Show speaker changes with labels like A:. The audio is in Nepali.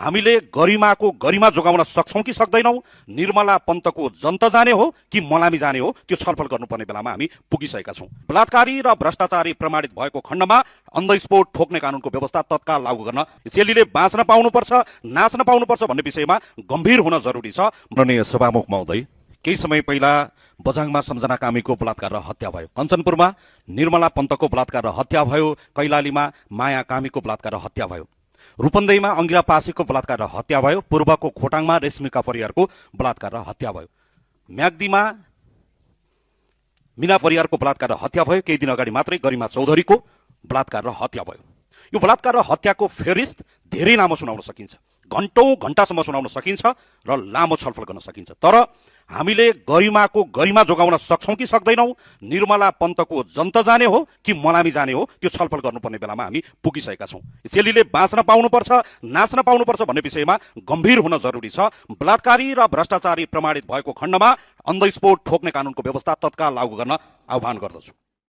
A: हामीले गरिमाको गरिमा जोगाउन सक्छौं कि सक्दैनौं, निर्मला पन्तको जनता जाने हो कि मलामी जाने हो, त्यो छलफल गर्नुपर्ने बेलामा हामी पुगिसकेका छौं। बलात्कारी र भ्रष्टाचारी प्रमाणित भएको खण्डमा अन द स्पोट ठोक्ने कानुनको व्यवस्था तत्काल लागू गर्न, चेलीले बाँच्न पाउनुपर्छ, नाच्न पाउनुपर्छ भन्ने विषयमा गम्भीर हुन जरुरी छ। माननीय सभामुख महोदय, केही समय पहिला बझाङमा सम्झना कामीको बलात्कार र हत्या भयो, कञ्चनपुरमा निर्मला पन्तको बलात्कार र हत्या भयो, कैलालीमा माया कामीको बलात्कार र हत्या भयो, रूपन्देहीमा अंगिरा पासीको बलात्कार र हत्या भयो, पूर्वको खोटाङमा रेशमिका परियारको बलात्कार र हत्या भयो, म्याग्दीमा मीना परियारको बलात्कार र हत्या भयो, केही दिन अगाडि मात्रै गरिमा चौधरीको बलात्कार र हत्या भयो। यो बलात्कार र हत्याको फेरिस्त धेरै लामो सुनाउन सकिन्छ, घण्टौं घण्टासम्म सुनाउन सकिन्छ र लामो छलफल गर्न सकिन्छ। तर हामीले गरिमाको गरिमा जोगाउन सक्छौं कि सक्दैनौं, निर्मला पन्तको जनता जाने हो कि मलामी जाने हो, त्यो छलफल गर्नुपर्ने बेलामा हामी पुगिसकेका छौं। चेलीले बाँच्न पाउनुपर्छ, नाच्न पाउनुपर्छ भन्ने विषयमा गम्भीर हुन जरुरी छ। बलात्कारी र भ्रष्टाचारी प्रमाणित भएको खण्डमा अन द स्पोट ठोक्ने कानुनको व्यवस्था तत्काल लागू गर्न आह्वान गर्दछु।